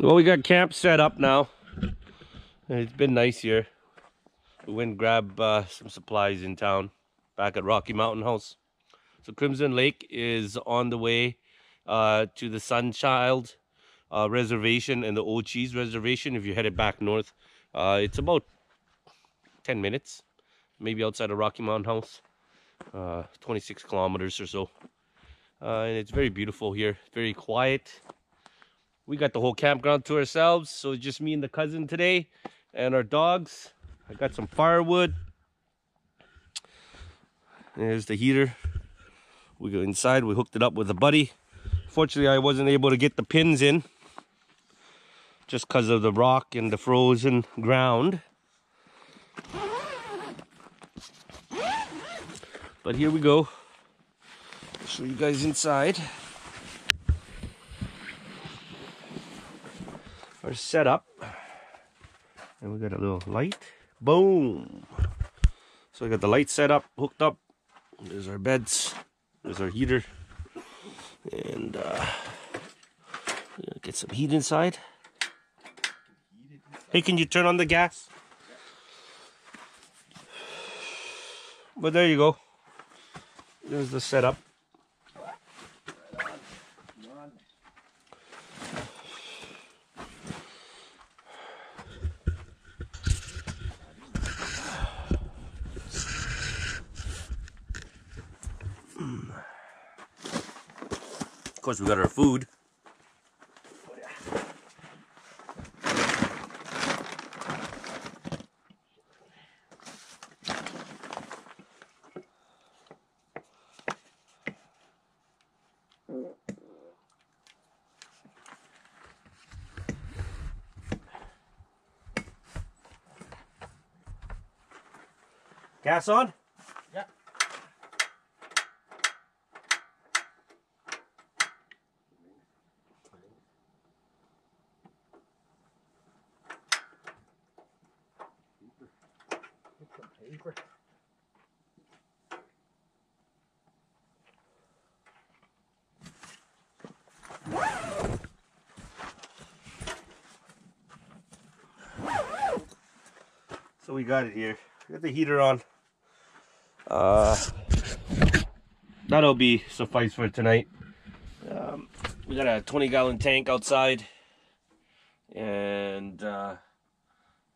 Well, we got camp set up now. It's been nice here. We went and grabbed some supplies in town back at Rocky Mountain House. So Crimson Lake is on the way to the Sunchild Reservation and the Ochies Reservation if you're headed back north. It's about 10 minutes, maybe outside of Rocky Mountain House. 26 kilometers or so. And it's very beautiful here, very quiet. We got the whole campground to ourselves, so it's just me and the cousin today and our dogs. I got some firewood. There's the heater. We go inside, we hooked it up with a buddy. Fortunately, I wasn't able to get the pins in just because of the rock and the frozen ground. But here we go. I'll show you guys inside. Our setup. And we got a little light. Boom! So we got the light set up, hooked up. There's our beds. There's our heater. And get some heat inside. Hey, can you turn on the gas? But there you go. There's the setup. Of course, we got our food. Gas on? Yeah. Paper. So we got it here. We got the heater on. That'll be suffice for tonight. We got a 20-gallon tank outside, and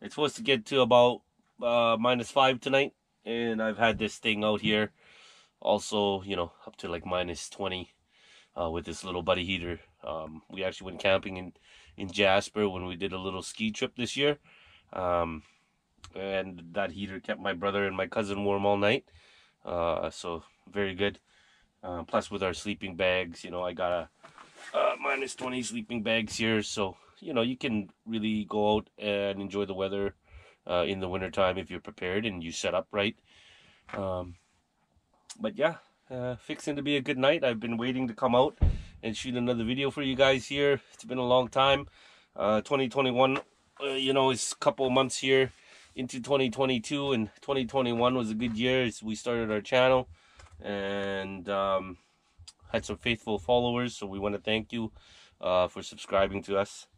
it's supposed to get to about -5 tonight. And I've had this thing out here also, you know, up to like -20 with this little buddy heater. We actually went camping in Jasper when we did a little ski trip this year. And that heater kept my brother and my cousin warm all night. So very good. Plus with our sleeping bags, you know, I got a -20 sleeping bags here. So, you know, you can really go out and enjoy the weather in the wintertime if you're prepared and you set up right. But yeah, fixing to be a good night. I've been waiting to come out and shoot another video for you guys here. It's been a long time. 2021, you know, is a couple months here into 2022, and 2021 was a good year as we started our channel and had some faithful followers, so we want to thank you for subscribing to us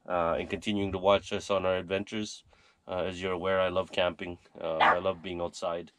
and continuing to watch us on our adventures. As you're aware, I love camping. I love being outside.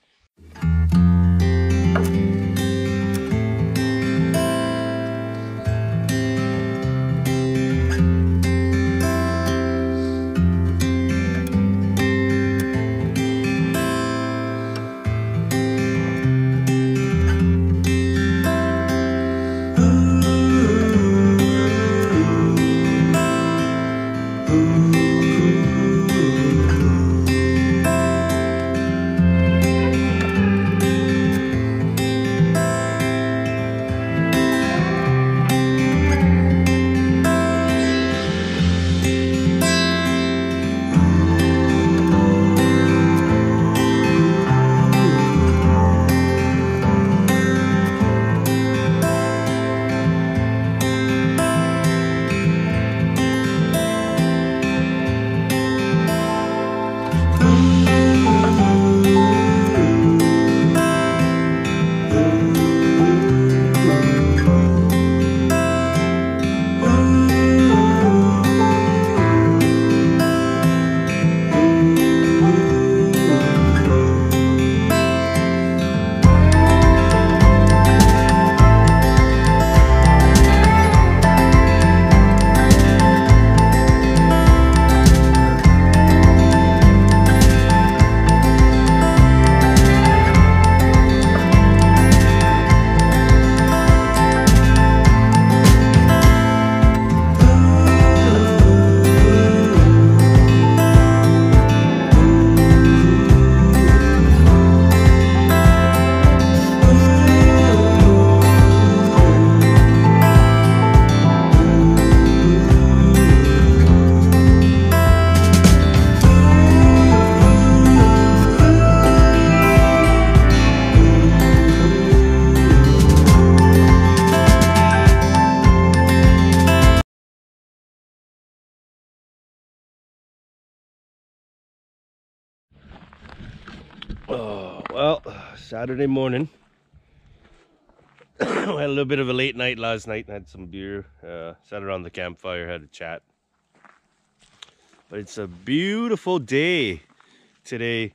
Oh, well, Saturday morning. I had a little bit of a late night last night. Had some beer, sat around the campfire, had a chat. But it's a beautiful day today,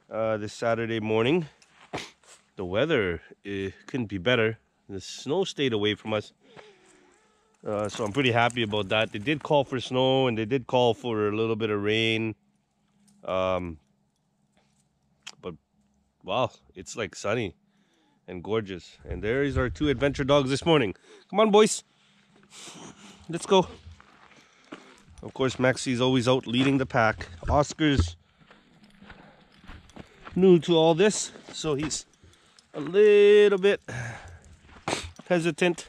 this Saturday morning. The weather, it couldn't be better. The snow stayed away from us. So I'm pretty happy about that. They did call for snow and they did call for a little bit of rain. But wow, it's like sunny and gorgeous. And there is our 2 adventure dogs this morning. Come on, boys. Let's go. Of course, Maxie's always out leading the pack. Oscar's new to all this, so he's a little bit hesitant.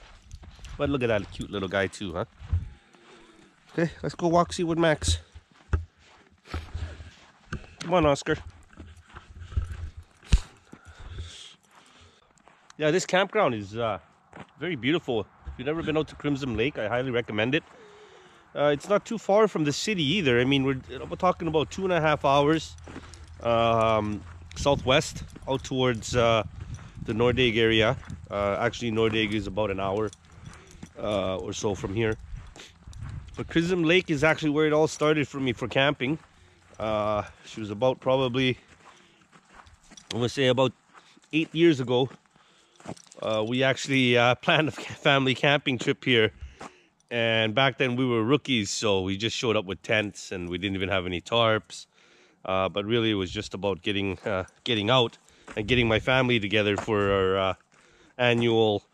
But look at that cute little guy too, huh? Okay, let's go walk-see with Max. Come on, Oscar. Yeah, this campground is very beautiful. If you've never been out to Crimson Lake, I highly recommend it. It's not too far from the city either. I mean, we're talking about 2.5 hours southwest out towards the Nordegg area. Actually, Nordegg is about an hour or so from here. But Crimson Lake is actually where it all started for me for camping. She was about probably, I'm gonna say about 8 years ago. We actually planned a family camping trip here, and back then we were rookies, so we just showed up with tents and we didn't even have any tarps. But really, it was just about getting out and getting my family together for our annual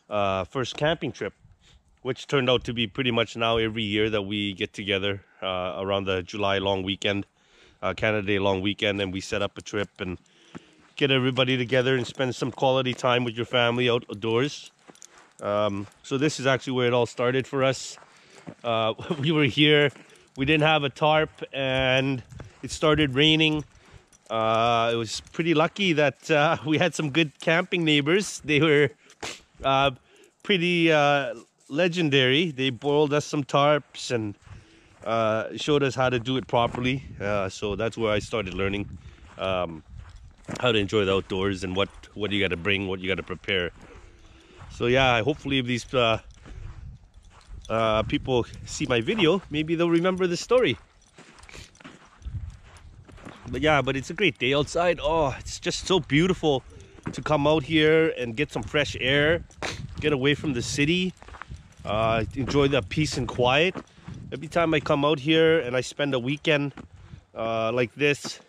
first camping trip, which turned out to be pretty much now every year that we get together around the July long weekend, Canada Day long weekend, and we set up a trip and get everybody together and spend some quality time with your family outdoors. So this is actually where it all started for us. We were here, we didn't have a tarp, and it started raining. It was pretty lucky that we had some good camping neighbors. They were pretty legendary. They boiled us some tarps and showed us how to do it properly. So that's where I started learning how to enjoy the outdoors and what you got to bring, what you got to prepare. So yeah, hopefully if these people see my video, maybe they'll remember the story. But yeah, but it's a great day outside. Oh, it's just so beautiful to come out here and get some fresh air, get away from the city, enjoy the peace and quiet. Every time I come out here and I spend a weekend like this,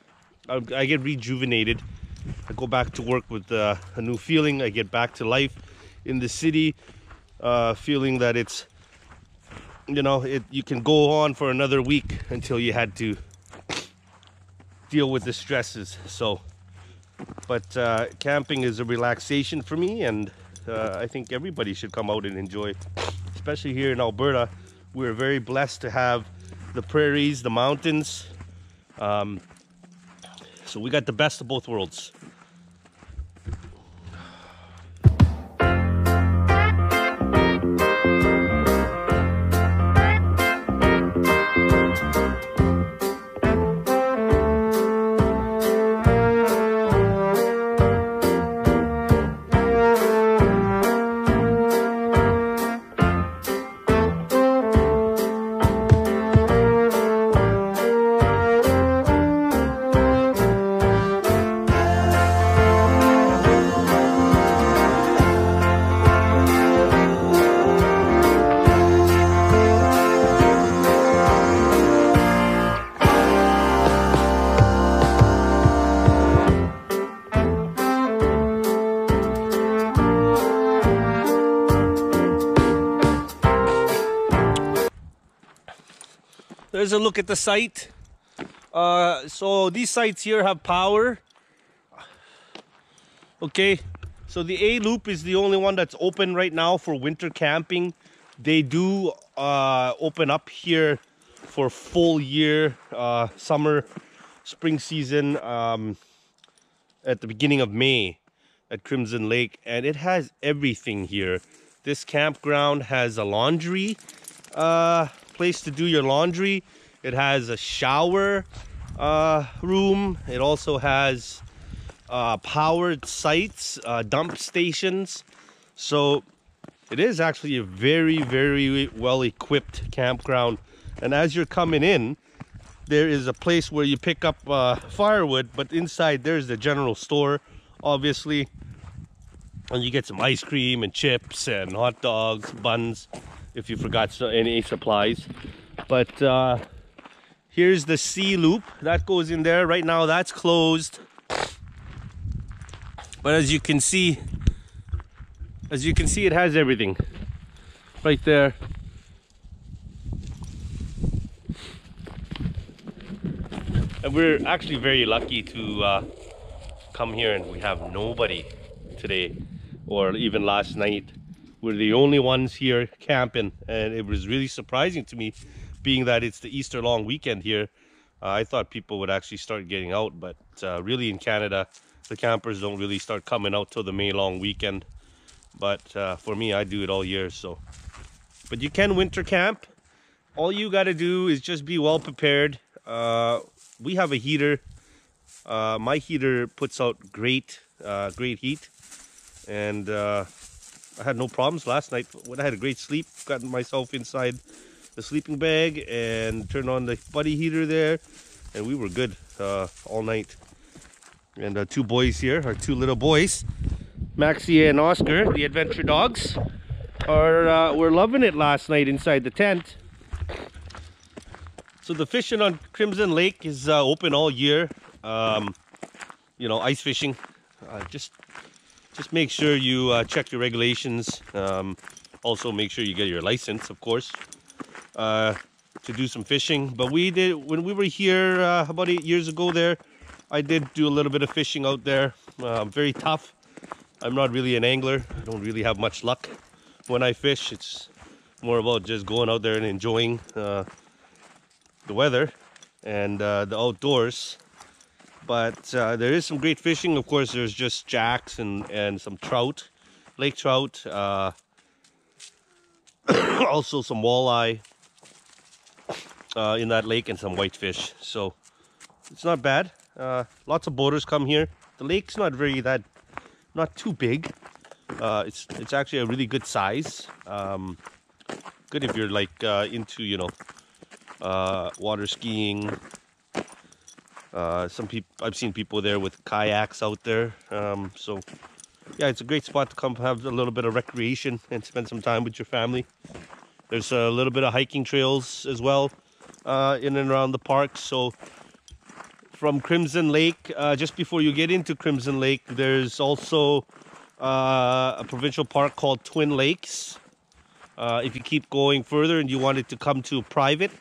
I get rejuvenated. I go back to work with a new feeling. I get back to life in the city, feeling that it's, you know, you can go on for another week until you had to deal with the stresses. So, but camping is a relaxation for me, and I think everybody should come out and enjoy, especially here in Alberta. We're very blessed to have the prairies, the mountains. So we got the best of both worlds. There's a look at the site. So these sites here have power. Okay, so the A Loop is the only one that's open right now for winter camping. They do open up here for full year, summer, spring season at the beginning of May at Crimson Lake, and it has everything here. This campground has a laundry place to do your laundry. It has a shower room. It also has powered sites, dump stations. So it is actually a very, very well equipped campground. And as you're coming in, there is a place where you pick up firewood, but inside there's the general store, obviously. And you get some ice cream and chips and hot dogs, buns, if you forgot any supplies. But here's the sea loop that goes in there. Right now that's closed. But as you can see, it has everything right there. And we're actually very lucky to come here, and we have nobody today or even last night. We're the only ones here camping, and it was really surprising to me, being that it's the Easter long weekend here. I thought people would actually start getting out, but really in Canada, the campers don't really start coming out till the May long weekend. But for me, I do it all year. So, but you can winter camp. All you got to do is just be well prepared. We have a heater. My heater puts out great heat, and I had no problems last night. When I had a great sleep, got myself inside the sleeping bag and turned on the buddy heater there, and we were good all night. And two boys here, our two little boys, Maxie and Oscar, the adventure dogs, were loving it last night inside the tent. So the fishing on Crimson Lake is open all year. You know, ice fishing. Just make sure you check your regulations. Also make sure you get your license, of course, to do some fishing. But we did, when we were here about 8 years ago there, I did do a little bit of fishing out there. Very tough. I'm not really an angler. I don't really have much luck when I fish. It's more about just going out there and enjoying the weather and the outdoors. But there is some great fishing. Of course, there's just jacks and some trout, lake trout, also some walleye in that lake, and some whitefish. So it's not bad. Lots of boaters come here. The lake's not not too big. It's actually a really good size. Good if you're like into, you know, water skiing. I've seen people there with kayaks out there. So yeah, it's a great spot to come have a little bit of recreation and spend some time with your family. There's a little bit of hiking trails as well in and around the park. So from Crimson Lake, just before you get into Crimson Lake, there's also a provincial park called Twin Lakes. If you keep going further and you wanted to come to a private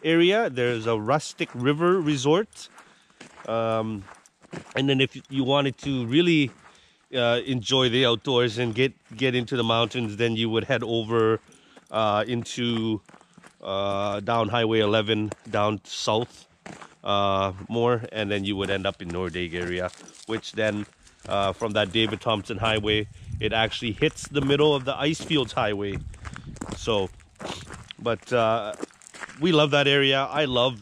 area, there's a Rustic River Resort. And then if you wanted to really enjoy the outdoors and get into the mountains, then you would head over into down Highway 11 down south more, and then you would end up in Nordegg area, which then from that David Thompson Highway, it actually hits the middle of the Icefields Highway. So but we love that area. I love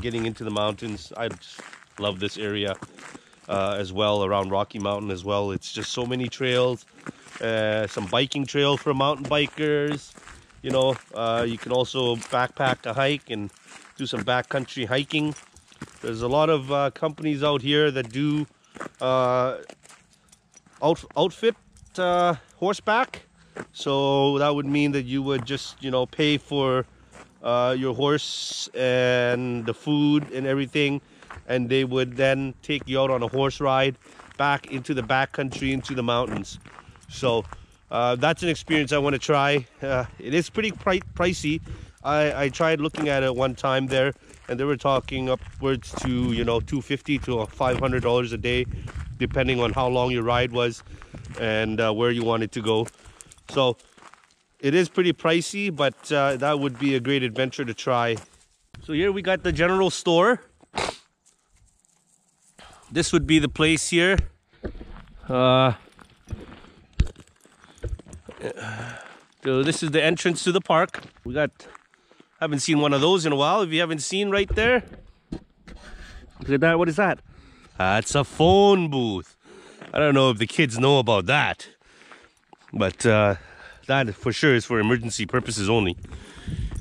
getting into the mountains. I just love this area as well, around Rocky Mountain as well. It's just so many trails, some biking trails for mountain bikers. You know, you can also backpack to hike and do some backcountry hiking. There's a lot of companies out here that do outfit horseback. So that would mean that you would just, you know, pay for your horse and the food and everything, and they would then take you out on a horse ride back into the backcountry, into the mountains. So that's an experience I want to try. It is pretty pricey. I tried looking at it one time there, and they were talking upwards to, you know, $250 to $500 a day, depending on how long your ride was and where you wanted to go. So it is pretty pricey, but that would be a great adventure to try. So here we got the general store. This would be the place here. So this is the entrance to the park. We got, haven't seen one of those in a while. If you haven't seen right there, look at that. What is that? That's a phone booth. I don't know if the kids know about that, but that for sure is for emergency purposes only.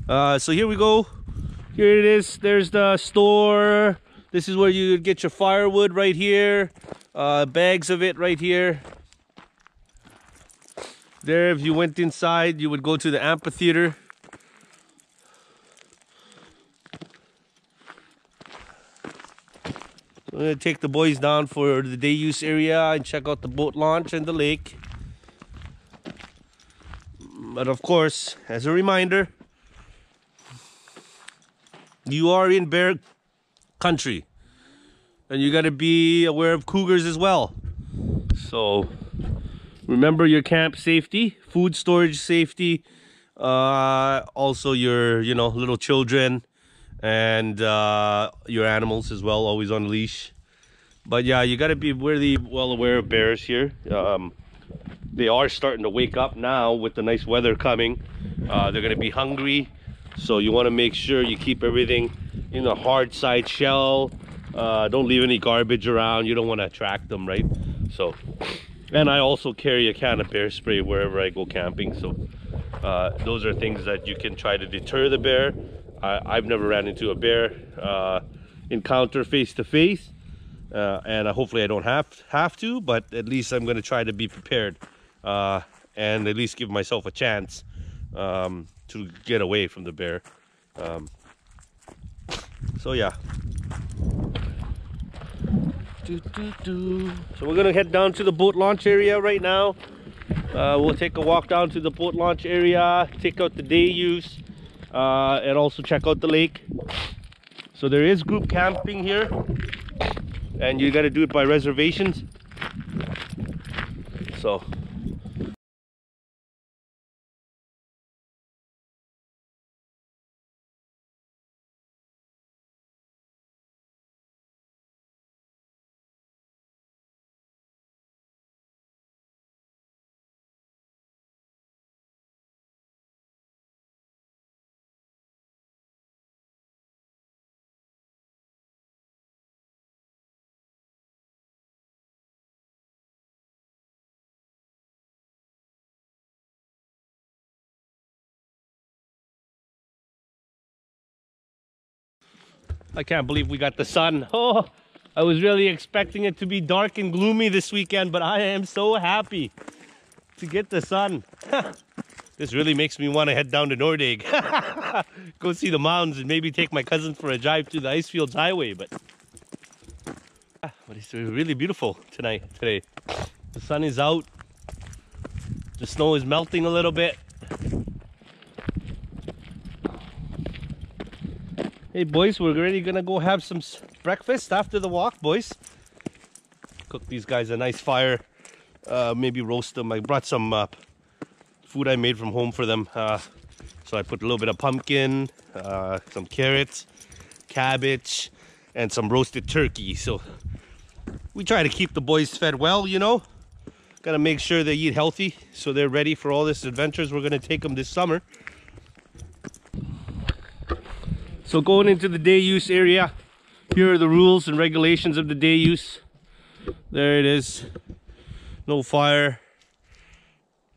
So here we go. Here it is. There's the store. This is where you get your firewood right here. Bags of it right here. There, if you went inside, you would go to the amphitheater. I'm gonna take the boys down for the day use area and check out the boat launch and the lake. But of course, as a reminder, you are in bear country and you gotta be aware of cougars as well. So remember your camp safety, food storage safety, also your, you know, little children and your animals as well, always on leash. But yeah, you got to be really well aware of bears here. They are starting to wake up now with the nice weather coming. They're going to be hungry, so you want to make sure you keep everything in a hard side shell. Don't leave any garbage around. You don't want to attract them, right? So, and I also carry a can of bear spray wherever I go camping. So those are things that you can try to deter the bear. I've never ran into a bear encounter face to face, and hopefully I don't have to, but at least I'm going to try to be prepared and at least give myself a chance to get away from the bear. So yeah. So we're gonna head down to the boat launch area right now. We'll take a walk down to the boat launch area, take out the day use, and also check out the lake. So there is group camping here, and you got to do it by reservations. So I can't believe we got the sun. Oh, I was really expecting it to be dark and gloomy this weekend, but I am so happy to get the sun. This really makes me want to head down to Nordegg. Go see the mountains and maybe take my cousin for a drive to the Icefields Highway. But it's really beautiful today. The sun is out. The snow is melting a little bit. Hey boys, we're already gonna go have some breakfast after the walk, boys. Cook these guys a nice fire, maybe roast them. I brought some food I made from home for them. So I put a little bit of pumpkin, some carrots, cabbage, and some roasted turkey. So we try to keep the boys fed well, you know. Gotta make sure they eat healthy so they're ready for all this adventures we're gonna take them this summer. So going into the day use area, here are the rules and regulations of the day use. There it is. No fire.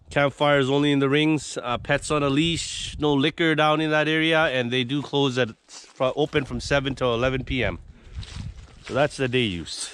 Campfires only in the rings. Pets on a leash. No liquor down in that area, and they do close at open from 7 to 11 p.m. So that's the day use.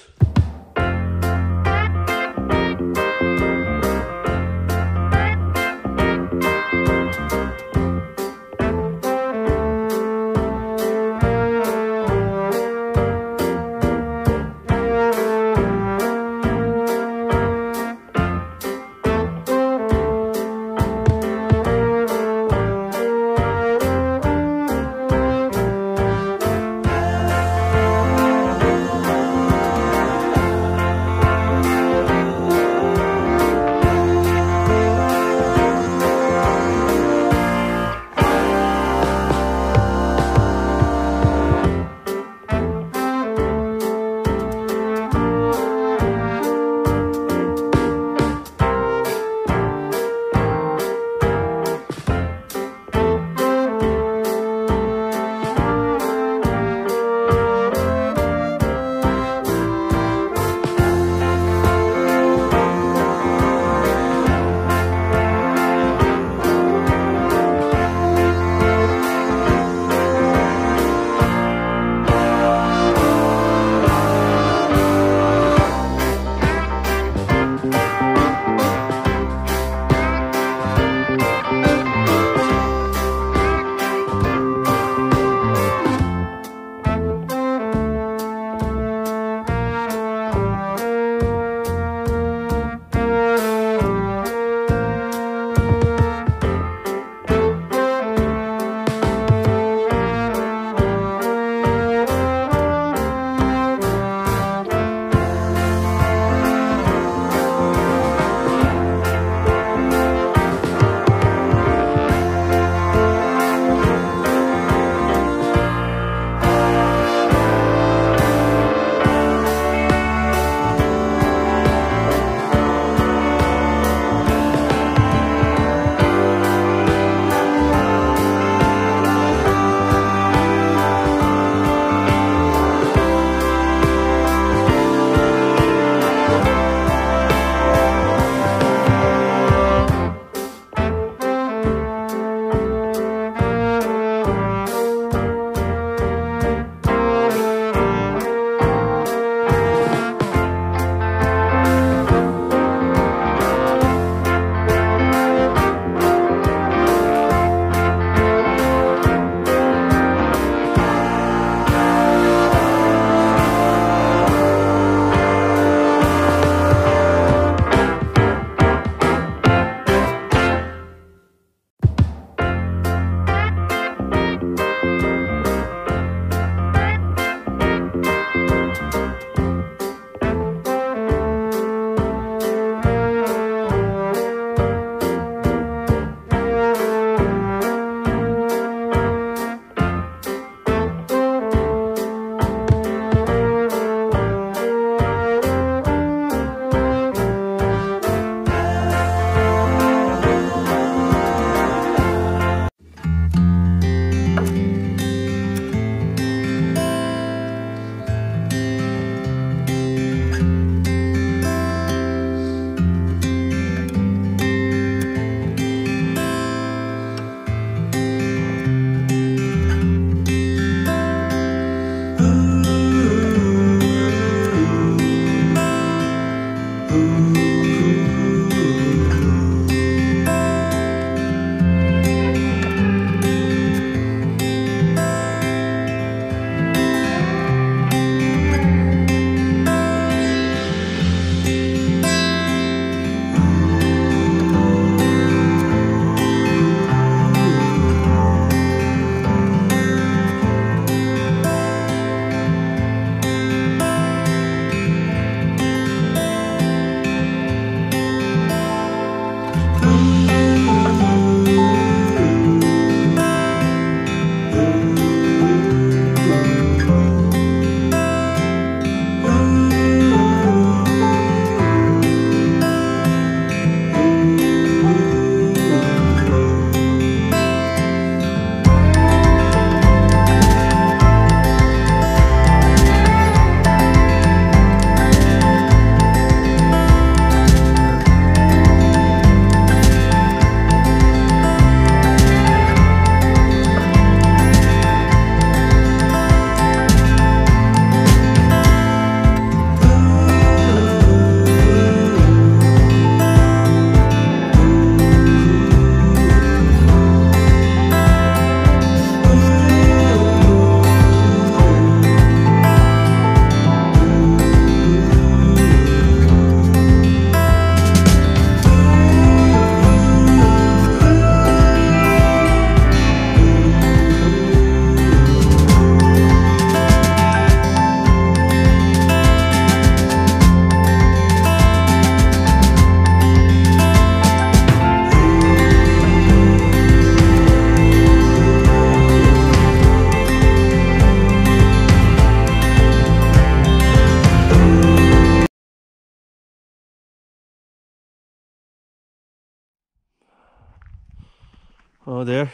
Oh, there.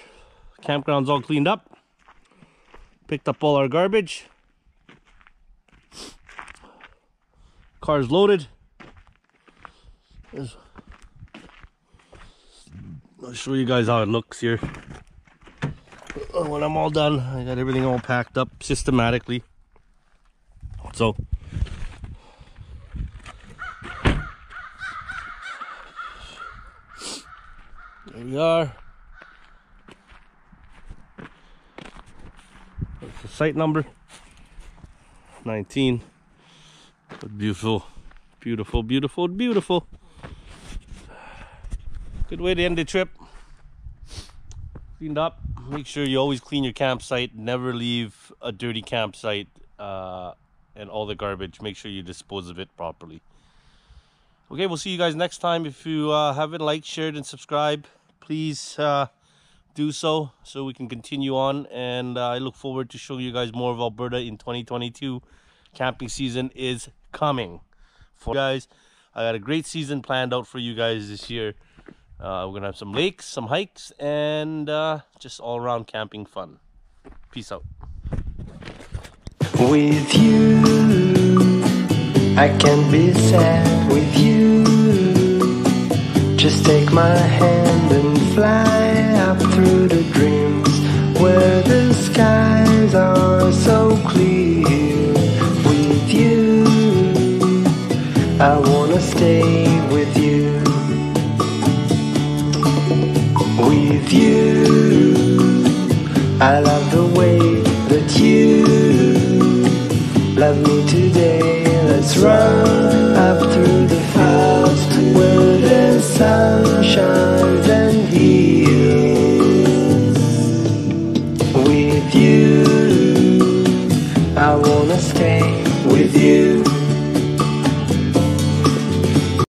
Campground's all cleaned up. Picked up all our garbage. Car's loaded. I'll show you guys how it looks here. When I'm all done, I got everything all packed up systematically. So there we are. That's the site number 19. But beautiful, beautiful, beautiful, beautiful. Good way to end the trip. Cleaned up. Make sure you always clean your campsite. Never leave a dirty campsite, and all the garbage. Make sure you dispose of it properly. Okay, we'll see you guys next time. If you haven't liked, shared, and subscribed, please do so we can continue on. And I look forward to showing you guys more of Alberta in 2022. Camping season is coming for you guys. I got a great season planned out for you guys this year. We're gonna have some lakes, some hikes, and just all around camping fun. Peace out. With you, I can be sad with you. Just take my hand and fly up through the dreams where the skies are so clear. With you, I wanna stay with you. With you, I love the way that you love me today. Let's run up through the fields where the sun shines and heals. With you, I wanna stay with you.